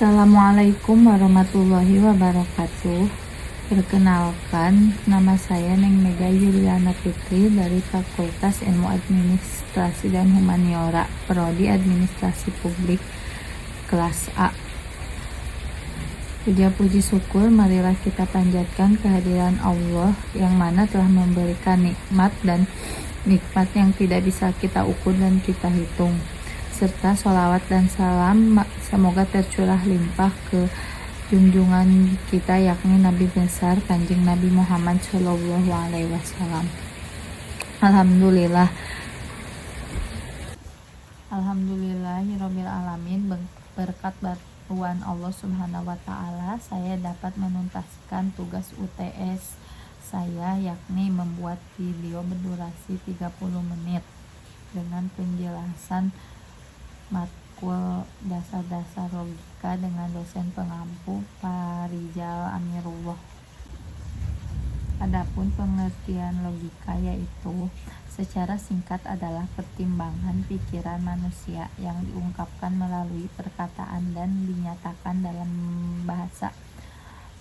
Assalamualaikum warahmatullahi wabarakatuh. Perkenalkan, nama saya Neng Mega Yuliana Putri dari Fakultas Ilmu Administrasi dan Humaniora, Prodi Administrasi Publik, kelas A. Puja puji syukur marilah kita panjatkan kehadiran Allah yang mana telah memberikan nikmat yang tidak bisa kita ukur dan kita hitung, serta sholawat dan salam semoga tercurah limpah ke junjungan kita yakni Nabi besar Kanjeng Nabi Muhammad Shallallahu Alaihi Wasallam. Alhamdulillahirabbil alamin. Berkat bantuan Allah Subhanahu wa taala, saya dapat menuntaskan tugas UTS saya yakni membuat video berdurasi 30 menit dengan penjelasan matkul dasar-dasar logika dengan dosen pengampu Pak Rizal Amirullah. Adapun pengertian logika yaitu secara singkat adalah pertimbangan pikiran manusia yang diungkapkan melalui perkataan dan dinyatakan dalam bahasa.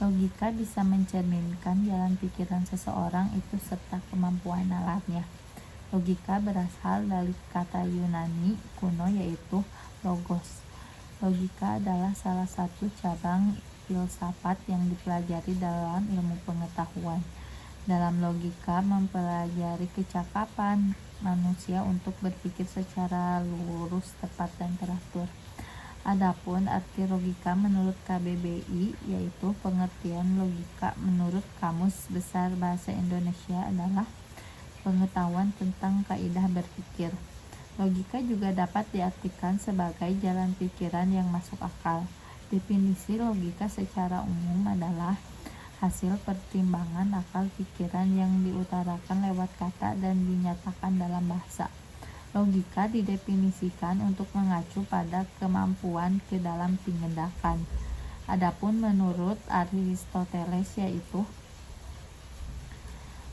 Logika bisa mencerminkan jalan pikiran seseorang itu serta kemampuan nalarnya. Logika berasal dari kata Yunani kuno yaitu logos. Logika adalah salah satu cabang filsafat yang dipelajari dalam ilmu pengetahuan. Dalam logika mempelajari kecakapan manusia untuk berpikir secara lurus, tepat, dan teratur. Adapun arti logika menurut KBBI yaitu pengertian logika menurut Kamus Besar Bahasa Indonesia adalah pengetahuan tentang kaidah berpikir. Logika juga dapat diartikan sebagai jalan pikiran yang masuk akal. Definisi logika secara umum adalah hasil pertimbangan akal pikiran yang diutarakan lewat kata dan dinyatakan dalam bahasa. Logika didefinisikan untuk mengacu pada kemampuan ke dalam tindakan. Adapun menurut Aristoteles yaitu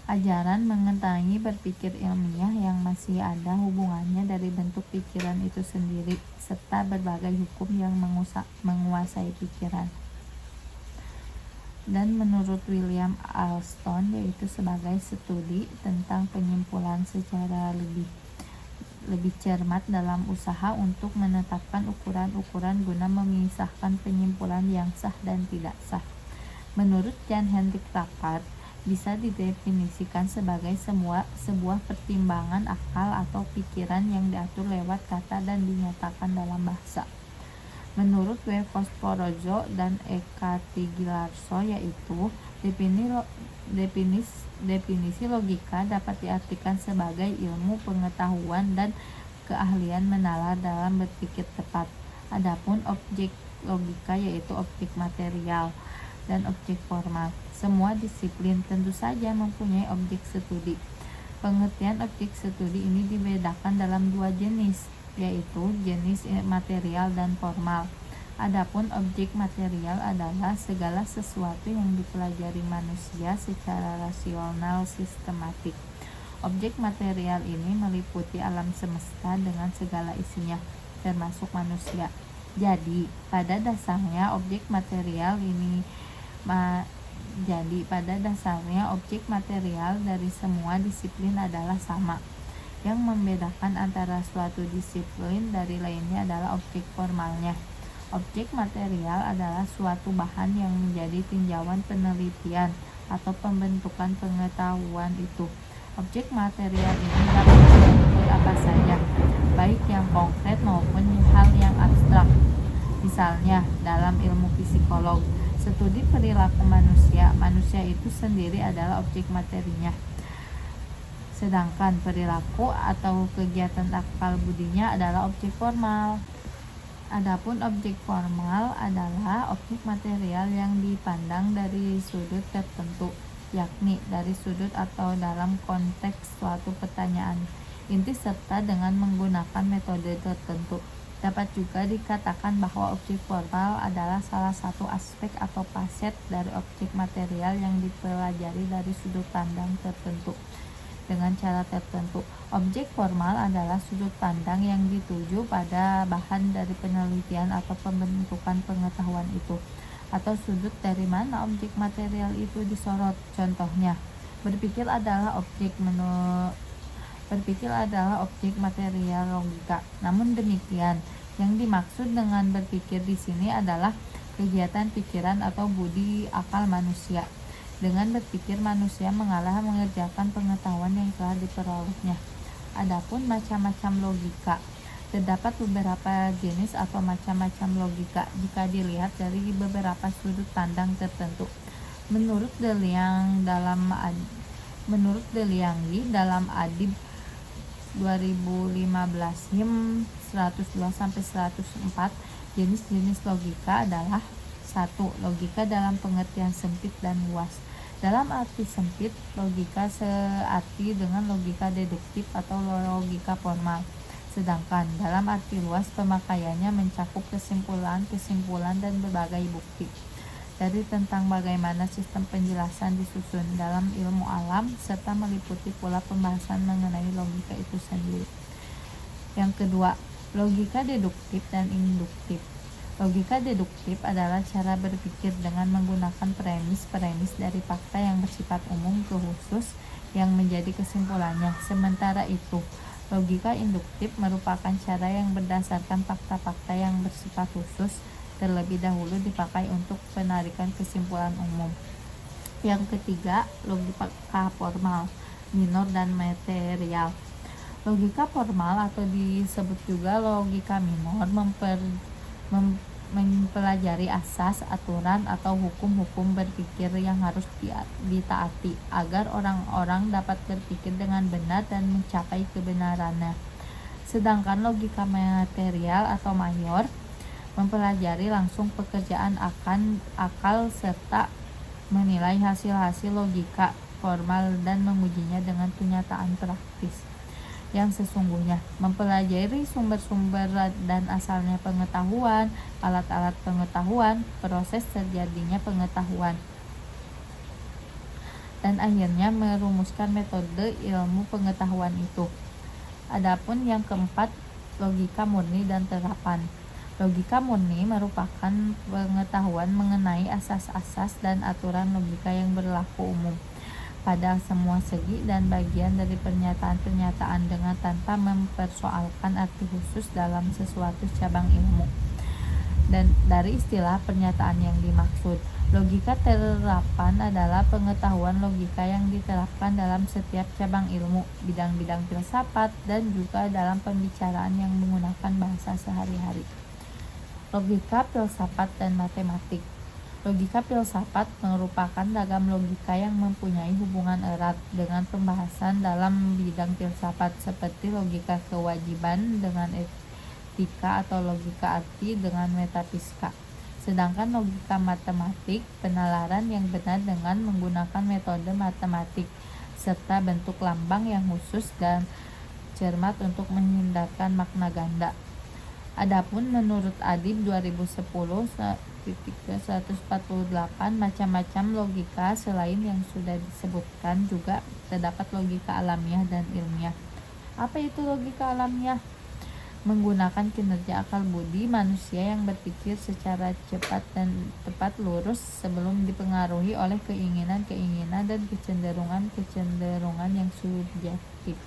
ajaran mengenai berpikir ilmiah yang masih ada hubungannya dari bentuk pikiran itu sendiri serta berbagai hukum yang menguasai pikiran. Dan menurut William Alston yaitu sebagai studi tentang penyimpulan secara lebih cermat dalam usaha untuk menetapkan ukuran-ukuran guna memisahkan penyimpulan yang sah dan tidak sah. Menurut Jan Hendrik Rapart, bisa didefinisikan sebagai sebuah pertimbangan akal atau pikiran yang diatur lewat kata dan dinyatakan dalam bahasa. Menurut W. Fosforozo dan Eka Tigilarso yaitu definisi logika dapat diartikan sebagai ilmu pengetahuan dan keahlian menalar dalam berpikir tepat. Adapun objek logika yaitu objek material dan objek formal. Semua disiplin tentu saja mempunyai objek studi. Pengertian objek studi ini dibedakan dalam dua jenis, yaitu jenis material dan formal. Adapun objek material adalah segala sesuatu yang dipelajari manusia secara rasional sistematik. Objek material ini meliputi alam semesta dengan segala isinya, termasuk manusia. Jadi, pada dasarnya objek material dari semua disiplin adalah sama. Yang membedakan antara suatu disiplin dari lainnya adalah objek formalnya. Objek material adalah suatu bahan yang menjadi tinjauan penelitian atau pembentukan pengetahuan itu. Objek material ini dapat meliputi apa saja, baik yang konkret maupun hal yang abstrak. Misalnya, dalam ilmu psikolog, studi perilaku manusia itu sendiri adalah objek materinya. Sedangkan perilaku atau kegiatan akal budinya adalah objek formal. Adapun objek formal adalah objek material yang dipandang dari sudut tertentu, yakni dari sudut atau dalam konteks suatu pertanyaan inti serta dengan menggunakan metode tertentu. Dapat juga dikatakan bahwa objek formal adalah salah satu aspek atau faset dari objek material yang dipelajari dari sudut pandang tertentu. dengan cara tertentu. Objek formal adalah sudut pandang yang dituju pada bahan dari penelitian atau pembentukan pengetahuan itu, atau sudut dari mana objek material itu disorot. Contohnya, berpikir adalah objek material logika. Namun demikian, yang dimaksud dengan berpikir di sini adalah kegiatan pikiran atau budi akal manusia. Dengan berpikir, manusia mengalah mengerjakan pengetahuan yang telah diperolehnya. Adapun macam-macam logika, terdapat beberapa jenis atau macam-macam logika jika dilihat dari beberapa sudut pandang tertentu. Menurut Delianggi dalam Adib 2015 him 102-104, jenis-jenis logika adalah 1. Logika dalam pengertian sempit dan luas. Dalam arti sempit, logika searti dengan logika deduktif atau logika formal. Sedangkan dalam arti luas, pemakaiannya mencakup kesimpulan-kesimpulan dan berbagai bukti dari tentang bagaimana sistem penjelasan disusun dalam ilmu alam, serta meliputi pula pembahasan mengenai logika itu sendiri. Yang kedua, logika deduktif dan induktif. Logika deduktif adalah cara berpikir dengan menggunakan premis-premis dari fakta yang bersifat umum ke khusus yang menjadi kesimpulannya. Sementara itu, logika induktif merupakan cara yang berdasarkan fakta-fakta yang bersifat khusus terlebih dahulu dipakai untuk penarikan kesimpulan umum. Yang ketiga, logika formal, minor dan material. Logika formal atau disebut juga logika minor mempelajari asas, aturan, atau hukum-hukum berpikir yang harus ditaati agar orang-orang dapat berpikir dengan benar dan mencapai kebenarannya. Sedangkan logika material atau mayor mempelajari langsung pekerjaan akal serta menilai hasil-hasil logika formal dan mengujinya dengan kenyataan praktis yang sesungguhnya, mempelajari sumber-sumber dan asalnya pengetahuan, alat-alat pengetahuan, proses terjadinya pengetahuan, dan akhirnya merumuskan metode ilmu pengetahuan itu. Adapun yang keempat, logika murni dan terapan. Logika murni merupakan pengetahuan mengenai asas-asas dan aturan logika yang berlaku umum pada semua segi dan bagian dari pernyataan-pernyataan dengan tanpa mempersoalkan arti khusus dalam sesuatu cabang ilmu. Dan dari istilah pernyataan yang dimaksud, logika terapan adalah pengetahuan logika yang diterapkan dalam setiap cabang ilmu, bidang-bidang filsafat, dan juga dalam pembicaraan yang menggunakan bahasa sehari-hari. Logika filsafat dan matematik. Logika filsafat merupakan ragam logika yang mempunyai hubungan erat dengan pembahasan dalam bidang filsafat seperti logika kewajiban dengan etika atau logika arti dengan metafisika. Sedangkan logika matematik, penalaran yang benar dengan menggunakan metode matematik serta bentuk lambang yang khusus dan cermat untuk menghindarkan makna ganda. Adapun menurut Adib 2010-148, macam-macam logika selain yang sudah disebutkan juga terdapat logika alamiah dan ilmiah. Apa itu logika alamiah? Menggunakan kinerja akal budi manusia yang berpikir secara cepat dan tepat lurus sebelum dipengaruhi oleh keinginan-keinginan dan kecenderungan-kecenderungan yang subjektif.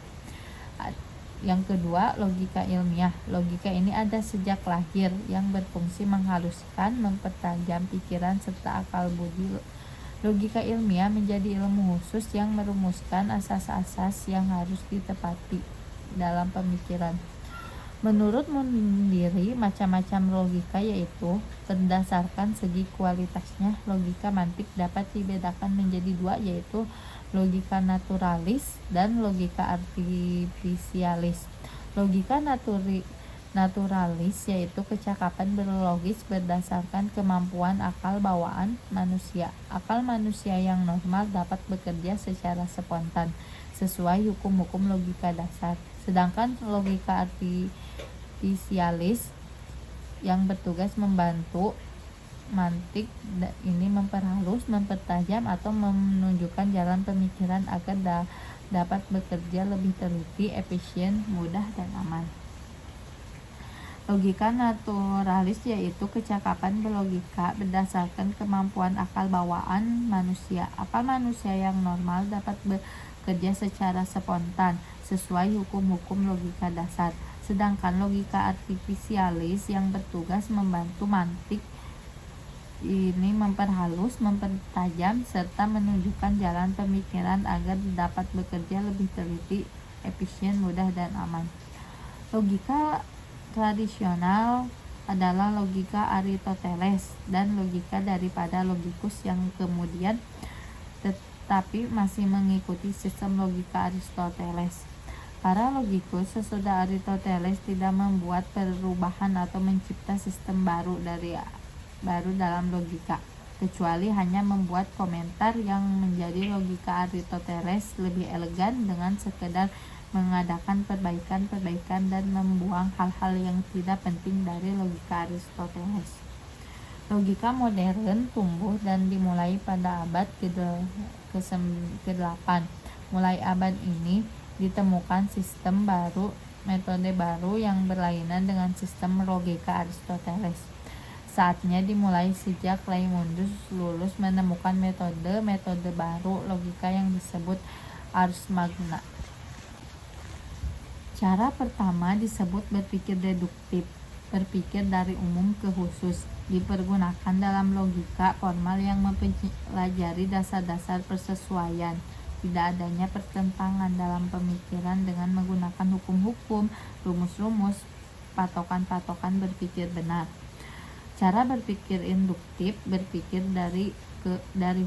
Yang kedua, logika ilmiah. Logika ini ada sejak lahir yang berfungsi menghaluskan, mempertajam pikiran serta akal budi. Logika ilmiah menjadi ilmu khusus yang merumuskan asas-asas yang harus ditepati dalam pemikiran. Menurut Mundiri, macam-macam logika yaitu berdasarkan segi kualitasnya. Logika mantik dapat dibedakan menjadi dua, yaitu logika naturalis dan logika artifisialis. Logika naturalis yaitu kecakapan berlogis berdasarkan kemampuan akal bawaan manusia. Akal manusia yang normal dapat bekerja secara spontan sesuai hukum-hukum logika dasar. Sedangkan logika artifisialis yang bertugas membantu mantik ini memperhalus, mempertajam, atau menunjukkan jalan pemikiran agar dapat bekerja lebih teliti, efisien, mudah, dan aman. Logika naturalis yaitu kecakapan berlogika berdasarkan kemampuan akal bawaan manusia. Akal manusia yang normal dapat bekerja secara spontan sesuai hukum-hukum logika dasar. Sedangkan logika artifisialis yang bertugas membantu mantik ini memperhalus, mempertajam, serta menunjukkan jalan pemikiran agar dapat bekerja lebih teliti, efisien, mudah, dan aman. Logika tradisional adalah logika Aristoteles dan logika daripada logikus yang kemudian tetapi masih mengikuti sistem logika Aristoteles. Para logikus sesudah Aristoteles tidak membuat perubahan atau mencipta sistem baru dalam logika, kecuali hanya membuat komentar yang menjadi logika Aristoteles lebih elegan dengan sekedar mengadakan perbaikan dan membuang hal-hal yang tidak penting dari logika Aristoteles. Logika modern tumbuh dan dimulai pada abad ke-8. Mulai abad ini ditemukan sistem baru, metode baru yang berlainan dengan sistem logika Aristoteles. Saatnya dimulai sejak Raimunus lulus menemukan metode baru logika yang disebut ars magna. Cara pertama disebut berpikir deduktif, berpikir dari umum ke khusus, dipergunakan dalam logika formal yang mempelajari dasar-dasar persesuaian. Tidak adanya pertentangan dalam pemikiran dengan menggunakan hukum-hukum, rumus-rumus, patokan-patokan berpikir benar. Cara berpikir induktif, berpikir dari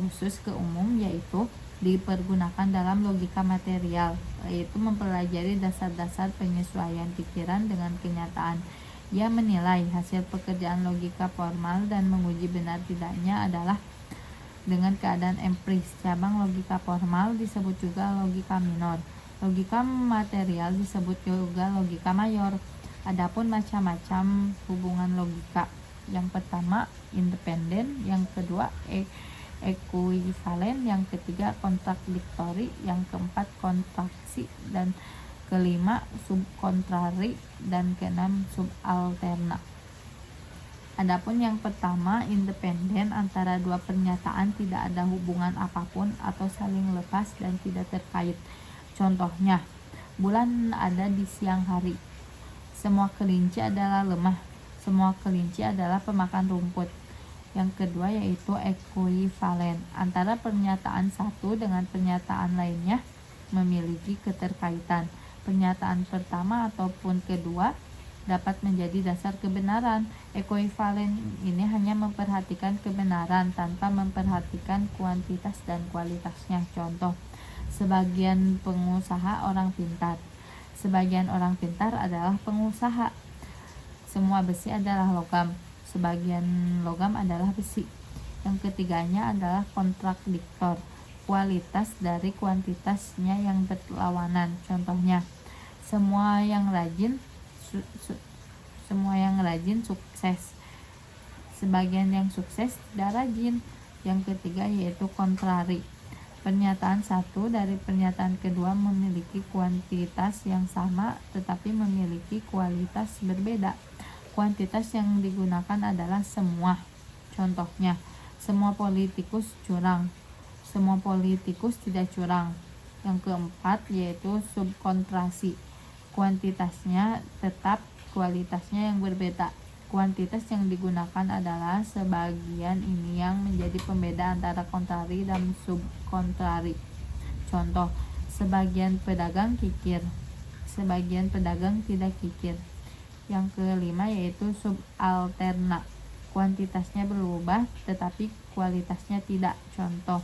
khusus ke umum, yaitu dipergunakan dalam logika material, yaitu mempelajari dasar-dasar penyesuaian pikiran dengan kenyataan. Ia menilai hasil pekerjaan logika formal dan menguji benar tidaknya adalah dengan keadaan empiris. Cabang logika formal disebut juga logika minor. Logika material disebut juga logika mayor. Adapun macam-macam hubungan logika. Yang pertama independen, yang kedua ekuivalen, yang ketiga kontradiktori, yang keempat kontraksi, dan kelima subkontrari, dan keenam subalterna. Adapun yang pertama independen, antara dua pernyataan tidak ada hubungan apapun atau saling lepas dan tidak terkait. Contohnya, bulan ada di siang hari. Semua kelinci adalah lemah. Semua kelinci adalah pemakan rumput. Yang kedua yaitu ekuivalen, antara pernyataan satu dengan pernyataan lainnya memiliki keterkaitan. Pernyataan pertama ataupun kedua dapat menjadi dasar kebenaran. Ekuivalen ini hanya memperhatikan kebenaran tanpa memperhatikan kuantitas dan kualitasnya. Contoh, sebagian pengusaha orang pintar. Sebagian orang pintar adalah pengusaha. Semua besi adalah logam. Sebagian logam adalah besi. Yang ketiganya adalah kontradiktor, kualitas dari kuantitasnya yang berlawanan. Contohnya, semua yang rajin sukses. Sebagian yang sukses tidak rajin. Yang ketiga yaitu kontrari. Pernyataan satu dari pernyataan kedua memiliki kuantitas yang sama tetapi memiliki kualitas berbeda. Kuantitas yang digunakan adalah semua. Contohnya, semua politikus curang. Semua politikus tidak curang. Yang keempat yaitu subkontrasi. Kuantitasnya tetap, kualitasnya yang berbeda. Kuantitas yang digunakan adalah sebagian ini yang menjadi pembeda antara kontrari dan subkontrari. Contoh, sebagian pedagang kikir. Sebagian pedagang tidak kikir. Yang kelima yaitu subalterna. Kuantitasnya berubah tetapi kualitasnya tidak. Contoh,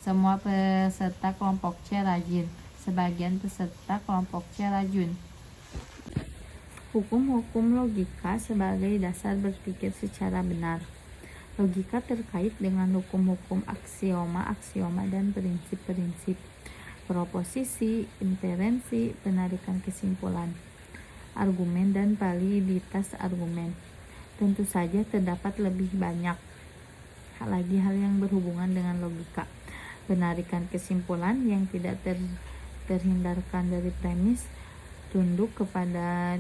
semua peserta kelompok C rajin. Sebagian peserta kelompok C rajin. Hukum-hukum logika sebagai dasar berpikir secara benar. Logika terkait dengan hukum-hukum aksioma, dan prinsip-prinsip. Proposisi, inferensi, penarikan kesimpulan, argumen dan validitas argumen. Tentu saja terdapat lebih banyak lagi hal yang berhubungan dengan logika. Penarikan kesimpulan yang tidak terhindarkan dari premis, tunduk kepada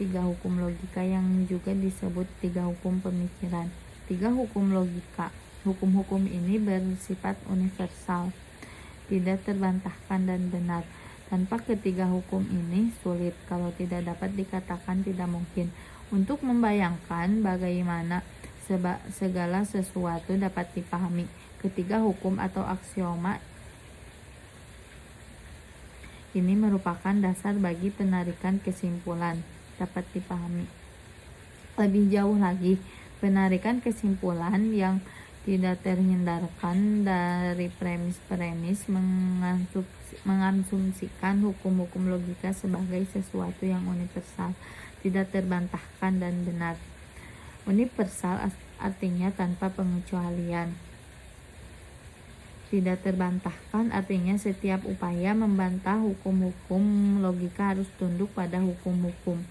3 hukum logika yang juga disebut 3 hukum pemikiran. 3 hukum logika. Hukum-hukum ini bersifat universal, tidak terbantahkan dan benar. Tanpa ketiga hukum ini sulit, kalau tidak dapat dikatakan tidak mungkin, untuk membayangkan bagaimana segala sesuatu dapat dipahami. Ketiga hukum atau aksioma ini merupakan dasar bagi penarikan kesimpulan dapat dipahami. Lebih jauh lagi, penarikan kesimpulan yang tidak terhindarkan dari premis-premis mengasumsikan hukum-hukum logika sebagai sesuatu yang universal, tidak terbantahkan dan benar. Universal artinya tanpa pengecualian. Tidak terbantahkan artinya setiap upaya membantah hukum-hukum logika harus tunduk pada hukum-hukum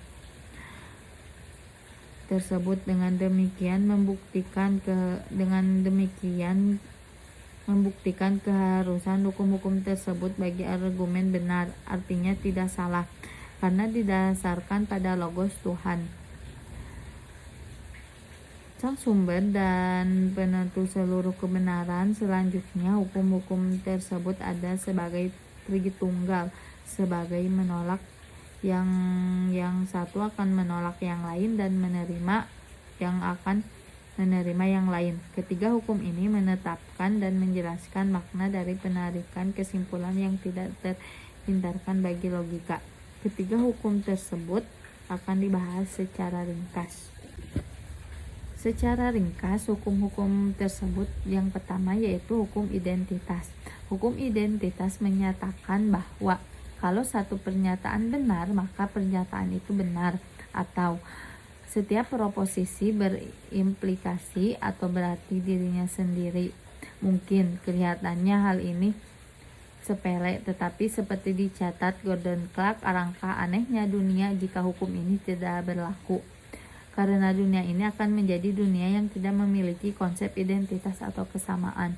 tersebut. Dengan demikian membuktikan keharusan hukum-hukum tersebut bagi argumen benar, artinya tidak salah, karena didasarkan pada logos Tuhan, sang sumber dan penentu seluruh kebenaran. Selanjutnya, hukum-hukum tersebut ada sebagai tritunggal, sebagai menolak yang satu akan menolak yang lain dan menerima yang akan menerima yang lain. Ketiga hukum ini menetapkan dan menjelaskan makna dari penarikan kesimpulan yang tidak terhindarkan bagi logika. Ketiga hukum tersebut akan dibahas secara ringkas. Secara ringkas, hukum-hukum tersebut yang pertama yaitu hukum identitas. Hukum identitas menyatakan bahwa kalau satu pernyataan benar, maka pernyataan itu benar, atau setiap proposisi berimplikasi atau berarti dirinya sendiri. Mungkin kelihatannya hal ini sepele, tetapi seperti dicatat Gordon Clark, alangkah anehnya dunia jika hukum ini tidak berlaku. Karena dunia ini akan menjadi dunia yang tidak memiliki konsep identitas atau kesamaan.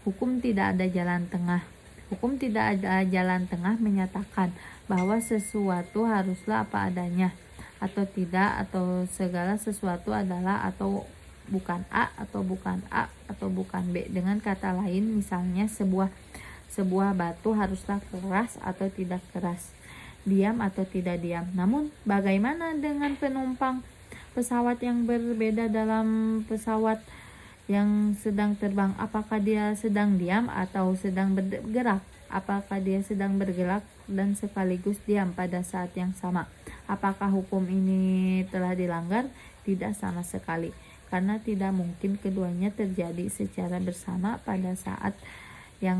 Hukum tidak ada jalan tengah. Hukum tidak ada jalan tengah menyatakan bahwa sesuatu haruslah apa adanya atau tidak, atau segala sesuatu adalah atau bukan A, atau bukan A, atau bukan B. Dengan kata lain, misalnya sebuah batu haruslah keras atau tidak keras, diam atau tidak diam. Namun bagaimana dengan penumpang pesawat yang berbeda dalam pesawat yang sedang terbang? Apakah dia sedang diam atau sedang bergerak? Apakah dia sedang bergerak dan sekaligus diam pada saat yang sama? Apakah hukum ini telah dilanggar? Tidak sama sekali, karena tidak mungkin keduanya terjadi secara bersama pada saat yang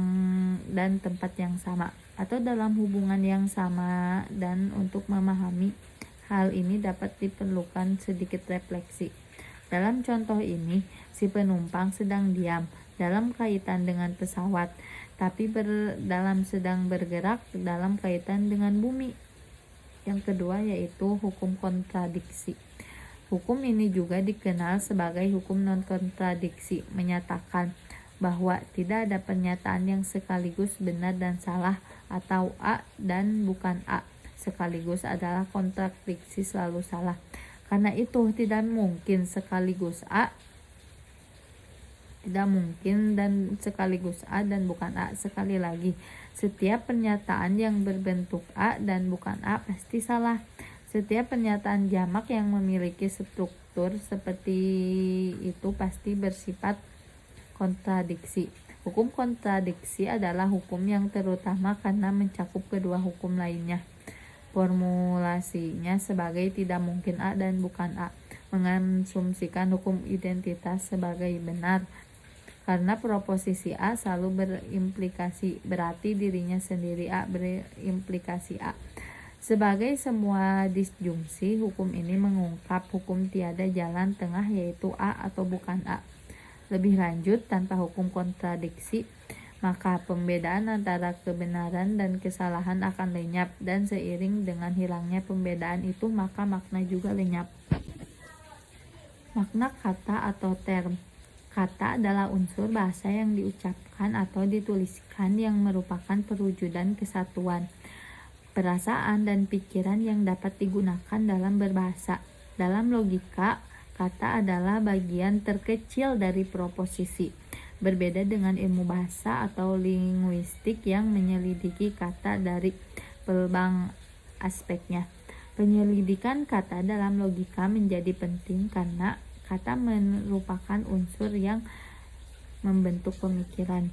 dan tempat yang sama, atau dalam hubungan yang sama. Dan untuk memahami hal ini dapat diperlukan sedikit refleksi. Dalam contoh ini, si penumpang sedang diam dalam kaitan dengan pesawat, tapi sedang bergerak dalam kaitan dengan bumi. Yang kedua yaitu hukum kontradiksi. Hukum ini juga dikenal sebagai hukum non-kontradiksi, menyatakan bahwa tidak ada pernyataan yang sekaligus benar dan salah, atau A dan bukan A sekaligus adalah kontradiksi selalu salah. Karena itu tidak mungkin sekaligus A, tidak mungkin dan sekaligus A dan bukan A. Sekali lagi, setiap pernyataan yang berbentuk A dan bukan A pasti salah. Setiap pernyataan jamak yang memiliki struktur seperti itu pasti bersifat kontradiksi. Hukum kontradiksi adalah hukum yang terutama karena mencakup kedua hukum lainnya. Formulasinya sebagai tidak mungkin A dan bukan A mengasumsikan hukum identitas sebagai benar, karena proposisi A selalu berimplikasi, berarti dirinya sendiri A berimplikasi A. Sebagai semua disjungsi, hukum ini mengungkap hukum tiada jalan tengah, yaitu A atau bukan A. Lebih lanjut, tanpa hukum kontradiksi, maka pembedaan antara kebenaran dan kesalahan akan lenyap, dan seiring dengan hilangnya pembedaan itu, maka makna juga lenyap. Makna kata atau term. Kata adalah unsur bahasa yang diucapkan atau dituliskan yang merupakan perwujudan kesatuan perasaan dan pikiran yang dapat digunakan dalam berbahasa. Dalam logika, kata adalah bagian terkecil dari proposisi. Berbeda dengan ilmu bahasa atau linguistik yang menyelidiki kata dari pelbang aspeknya. Penyelidikan kata dalam logika menjadi penting karena kata merupakan unsur yang membentuk pemikiran.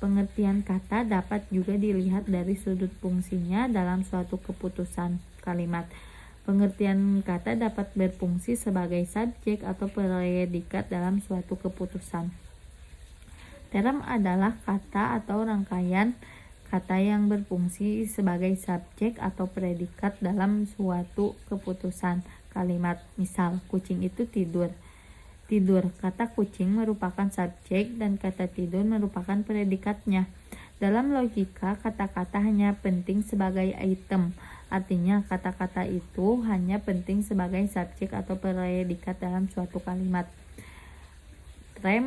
Pengertian kata dapat juga dilihat dari sudut fungsinya dalam suatu keputusan kalimat. Pengertian kata dapat berfungsi sebagai subjek atau predikat dalam suatu keputusan. Term adalah kata atau rangkaian kata yang berfungsi sebagai subjek atau predikat dalam suatu keputusan kalimat. Misal, kucing itu tidur. Tidur, kata kucing merupakan subjek dan kata tidur merupakan predikatnya. Dalam logika, kata-kata hanya penting sebagai item. Artinya, kata-kata itu hanya penting sebagai subjek atau predikat dalam suatu kalimat. Trem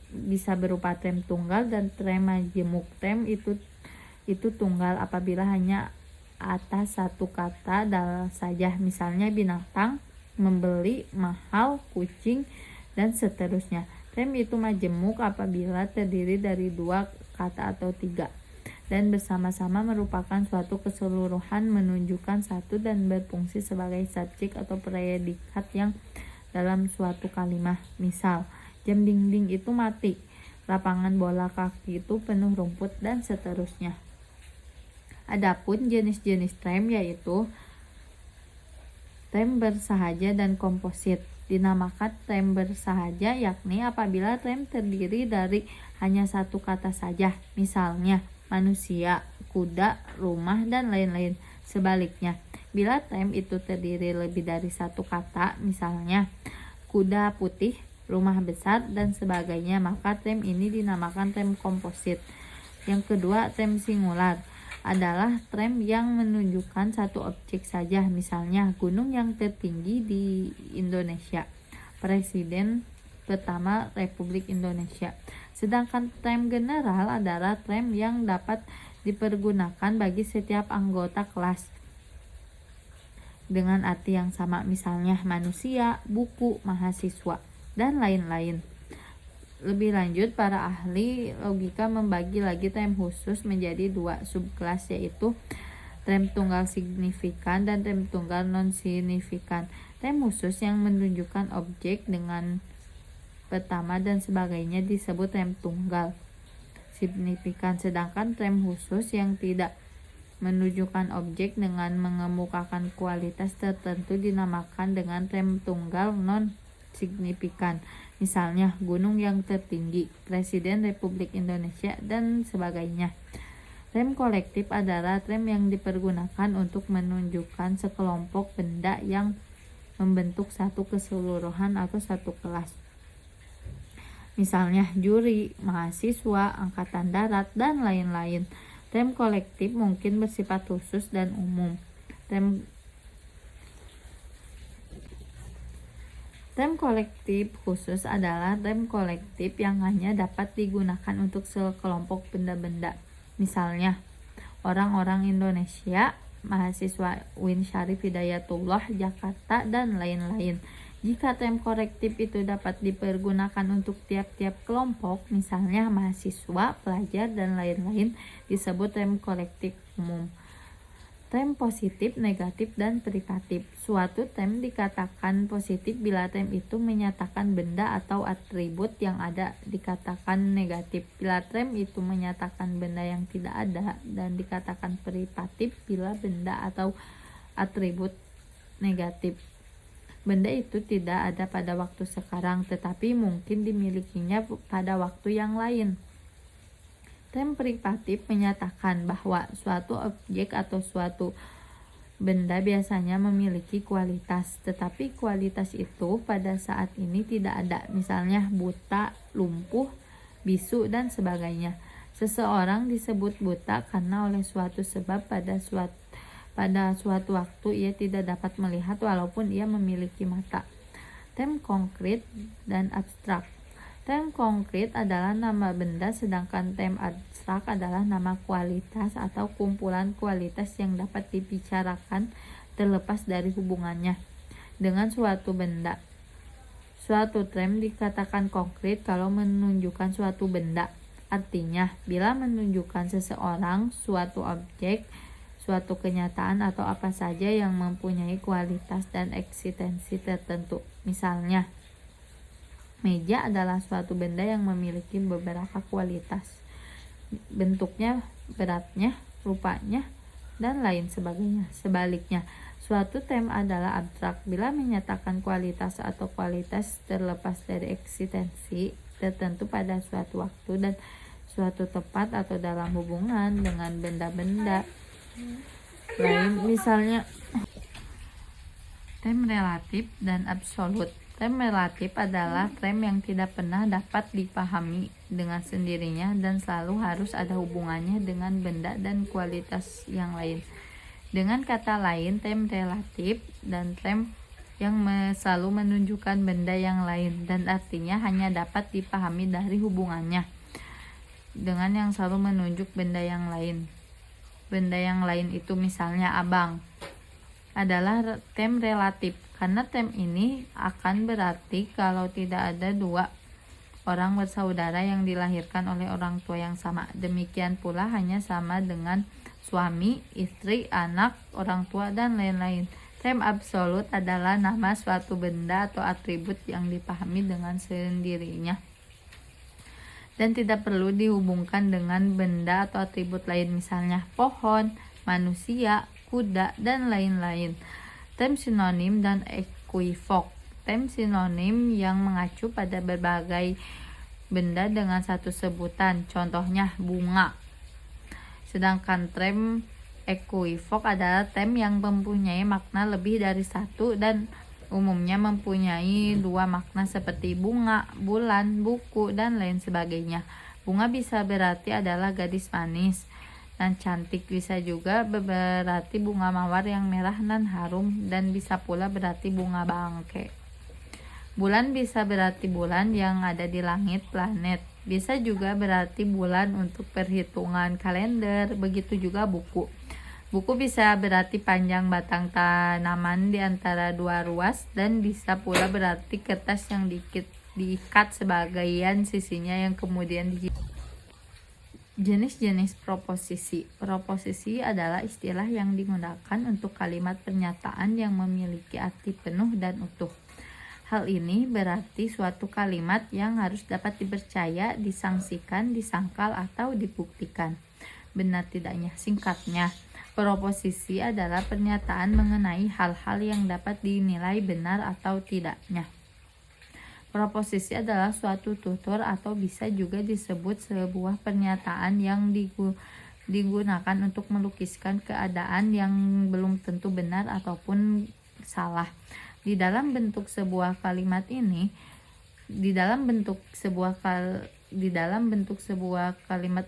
bisa berupa trem tunggal dan trem majemuk. Trem itu tunggal apabila hanya atas satu kata saja, misalnya binatang, membeli, mahal, kucing, dan seterusnya. Trem itu majemuk apabila terdiri dari dua kata atau tiga, dan bersama-sama merupakan suatu keseluruhan menunjukkan satu dan berfungsi sebagai subjek atau predikat yang dalam suatu kalimat. Misal, jam dinding itu mati, lapangan bola kaki itu penuh rumput, dan seterusnya. Adapun jenis-jenis trem yaitu trem bersahaja dan komposit. Dinamakan trem bersahaja yakni apabila trem terdiri dari hanya satu kata saja, misalnya manusia, kuda, rumah, dan lain-lain. Sebaliknya, bila trem itu terdiri lebih dari satu kata, misalnya kuda putih, rumah besar, dan sebagainya, maka trem ini dinamakan trem komposit. Yang kedua, trem singular adalah trem yang menunjukkan satu objek saja, misalnya gunung yang tertinggi di Indonesia, Presiden pertama Republik Indonesia. Sedangkan trem general adalah trem yang dapat dipergunakan bagi setiap anggota kelas dengan arti yang sama, misalnya manusia, buku, mahasiswa, dan lain-lain. Lebih lanjut, para ahli logika membagi lagi trem khusus menjadi dua subkelas, yaitu trem tunggal signifikan dan trem tunggal non-signifikan. Trem khusus yang menunjukkan objek dengan pertama dan sebagainya disebut trem tunggal signifikan, sedangkan trem khusus yang tidak menunjukkan objek dengan mengemukakan kualitas tertentu dinamakan dengan trem tunggal non-signifikan. Misalnya gunung yang tertinggi, Presiden Republik Indonesia, dan sebagainya. Trem kolektif adalah trem yang dipergunakan untuk menunjukkan sekelompok benda yang membentuk satu keseluruhan atau satu kelas. Misalnya juri, mahasiswa, angkatan darat, dan lain-lain. Trem kolektif mungkin bersifat khusus dan umum. Trem kolektif khusus adalah trem kolektif yang hanya dapat digunakan untuk sekelompok benda-benda. Misalnya, orang-orang Indonesia, mahasiswa UIN Syarif Hidayatullah Jakarta, dan lain-lain. Jika trem kolektif itu dapat dipergunakan untuk tiap-tiap kelompok, misalnya mahasiswa, pelajar, dan lain-lain, disebut trem kolektif umum. Trem positif, negatif, dan prikatif. Suatu trem dikatakan positif bila trem itu menyatakan benda atau atribut yang ada, dikatakan negatif bila trem itu menyatakan benda yang tidak ada, dan dikatakan prikatif bila benda atau atribut negatif. Benda itu tidak ada pada waktu sekarang, tetapi mungkin dimilikinya pada waktu yang lain. Trem prikatif menyatakan bahwa suatu objek atau suatu benda biasanya memiliki kualitas, tetapi kualitas itu pada saat ini tidak ada, misalnya buta, lumpuh, bisu, dan sebagainya. Seseorang disebut buta karena oleh suatu sebab pada suatu waktu ia tidak dapat melihat walaupun ia memiliki mata. Trem konkret dan abstrak. Term konkret adalah nama benda, sedangkan term abstrak adalah nama kualitas atau kumpulan kualitas yang dapat dibicarakan terlepas dari hubungannya dengan suatu benda. Suatu term dikatakan konkret kalau menunjukkan suatu benda. Artinya, bila menunjukkan seseorang, suatu objek, suatu kenyataan atau apa saja yang mempunyai kualitas dan eksistensi tertentu. Misalnya, meja adalah suatu benda yang memiliki beberapa kualitas, bentuknya, beratnya, rupanya, dan lain sebagainya. Sebaliknya, suatu term adalah abstrak bila menyatakan kualitas atau kualitas terlepas dari eksistensi tertentu pada suatu waktu dan suatu tempat atau dalam hubungan dengan benda-benda lain. Misalnya, term relatif dan absolut. Term relatif adalah term yang tidak pernah dapat dipahami dengan sendirinya dan selalu harus ada hubungannya dengan benda dan kualitas yang lain. Dengan kata lain, term relatif dan term yang selalu menunjukkan benda yang lain dan artinya hanya dapat dipahami dari hubungannya dengan yang selalu menunjuk benda yang lain. Benda yang lain itu misalnya abang adalah term relatif karena term ini akan berarti kalau tidak ada dua orang bersaudara yang dilahirkan oleh orang tua yang sama. Demikian pula hanya sama dengan suami, istri, anak, orang tua, dan lain-lain. Term absolut adalah nama suatu benda atau atribut yang dipahami dengan sendirinya dan tidak perlu dihubungkan dengan benda atau atribut lain, misalnya pohon, manusia, kuda, dan lain-lain. Term sinonim dan ekuivok. Term sinonim yang mengacu pada berbagai benda dengan satu sebutan, contohnya bunga. Sedangkan term ekuivok adalah term yang mempunyai makna lebih dari satu dan umumnya mempunyai dua makna seperti bunga, bulan, buku, dan lain sebagainya. Bunga bisa berarti adalah gadis manis dan cantik, bisa juga berarti bunga mawar yang merah dan harum, dan bisa pula berarti bunga bangke. Bulan bisa berarti bulan yang ada di langit, planet. Bisa juga berarti bulan untuk perhitungan kalender, begitu juga buku. Buku bisa berarti panjang batang tanaman di antara dua ruas dan bisa pula berarti kertas yang diikat sebagian sisinya yang kemudian Jenis-jenis proposisi. Proposisi adalah istilah yang digunakan untuk kalimat pernyataan yang memiliki arti penuh dan utuh. Hal ini berarti suatu kalimat yang harus dapat dipercaya, disangsikan, disangkal, atau dibuktikan benar tidaknya. Singkatnya, proposisi adalah pernyataan mengenai hal-hal yang dapat dinilai benar atau tidaknya. Proposisi adalah suatu tutur atau bisa juga disebut sebuah pernyataan yang digunakan untuk melukiskan keadaan yang belum tentu benar ataupun salah. Di dalam bentuk sebuah kalimat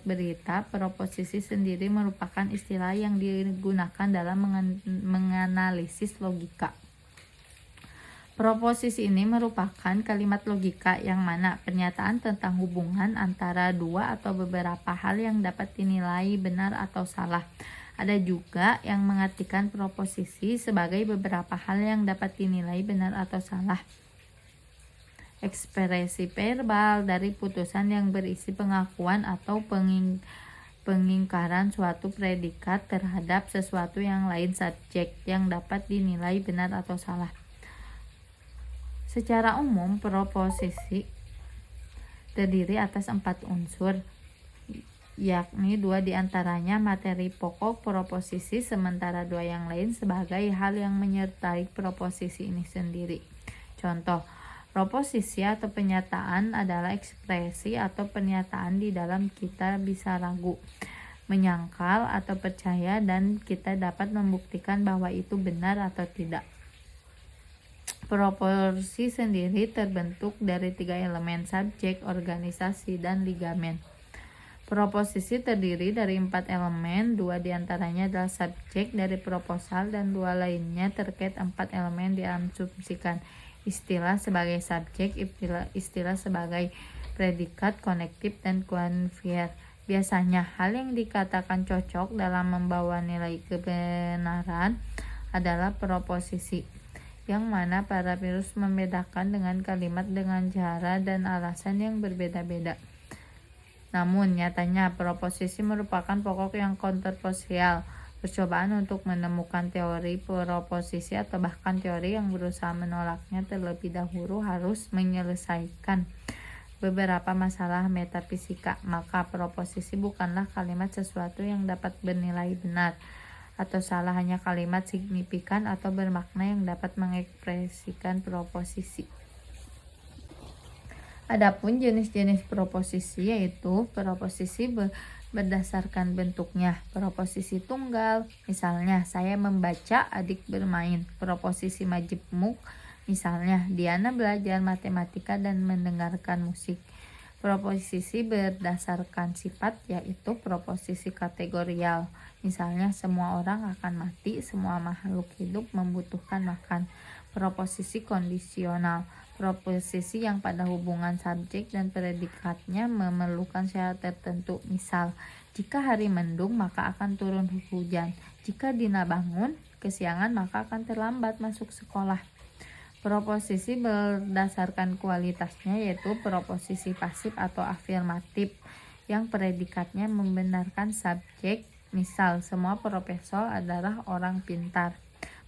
berita, proposisi sendiri merupakan istilah yang digunakan dalam menganalisis logika. Proposisi ini merupakan kalimat logika yang mana pernyataan tentang hubungan antara dua atau beberapa hal yang dapat dinilai benar atau salah. Ada juga yang mengartikan proposisi sebagai beberapa hal yang dapat dinilai benar atau salah. Ekspresi verbal dari putusan yang berisi pengakuan atau pengingkaran suatu predikat terhadap sesuatu yang lain subjek yang dapat dinilai benar atau salah. Secara umum, proposisi terdiri atas 4 unsur, yakni 2 diantaranya materi pokok proposisi, sementara 2 yang lain sebagai hal yang menyertai proposisi ini sendiri. Contoh, proposisi atau pernyataan adalah ekspresi atau pernyataan di dalam kita bisa ragu, menyangkal, atau percaya dan kita dapat membuktikan bahwa itu benar atau tidak. Proposisi sendiri terbentuk dari 3 elemen: subjek, organisasi, dan ligamen. Proposisi terdiri dari 4 elemen, 2 diantaranya adalah subjek dari proposal dan 2 lainnya terkait 4 elemen diasumsikan. Istilah sebagai subjek, istilah sebagai predikat, konektif, dan qualifier. Biasanya hal yang dikatakan cocok dalam membawa nilai kebenaran adalah proposisi, yang mana para penulis membedakan dengan kalimat dengan cara dan alasan yang berbeda-beda. Namun, nyatanya proposisi merupakan pokok yang kontroversial. Percobaan untuk menemukan teori proposisi atau bahkan teori yang berusaha menolaknya terlebih dahulu harus menyelesaikan beberapa masalah metafisika. Maka proposisi bukanlah kalimat sesuatu yang dapat bernilai benar atau salah, hanya kalimat signifikan atau bermakna yang dapat mengekspresikan proposisi. Adapun jenis-jenis proposisi yaitu proposisi berdasarkan bentuknya. Proposisi tunggal, misalnya saya membaca, adik bermain. Proposisi majemuk, misalnya Diana belajar matematika dan mendengarkan musik. Proposisi berdasarkan sifat yaitu proposisi kategorial, misalnya semua orang akan mati, semua makhluk hidup membutuhkan makan. Proposisi kondisional, proposisi yang pada hubungan subjek dan predikatnya memerlukan syarat tertentu. Misal, jika hari mendung maka akan turun hujan, jika Dina bangun kesiangan maka akan terlambat masuk sekolah. Proposisi berdasarkan kualitasnya yaitu proposisi pasif atau afirmatif yang predikatnya membenarkan subjek. Misal, semua profesor adalah orang pintar.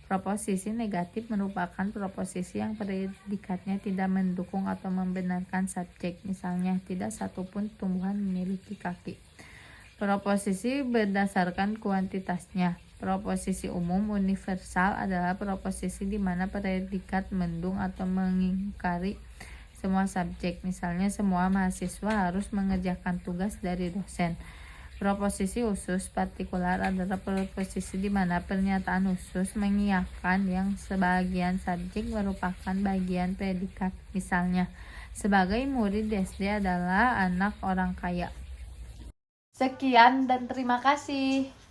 Proposisi negatif merupakan proposisi yang predikatnya tidak mendukung atau membenarkan subjek. Misalnya, tidak satupun tumbuhan memiliki kaki. Proposisi berdasarkan kuantitasnya. Proposisi umum universal adalah proposisi di mana predikat mendukung atau mengingkari semua subjek. Misalnya, semua mahasiswa harus mengerjakan tugas dari dosen. Proposisi khusus partikular adalah proposisi di mana pernyataan khusus mengiyakan yang sebagian subjek merupakan bagian predikat. Misalnya, sebagai murid SD adalah anak orang kaya. Sekian dan terima kasih.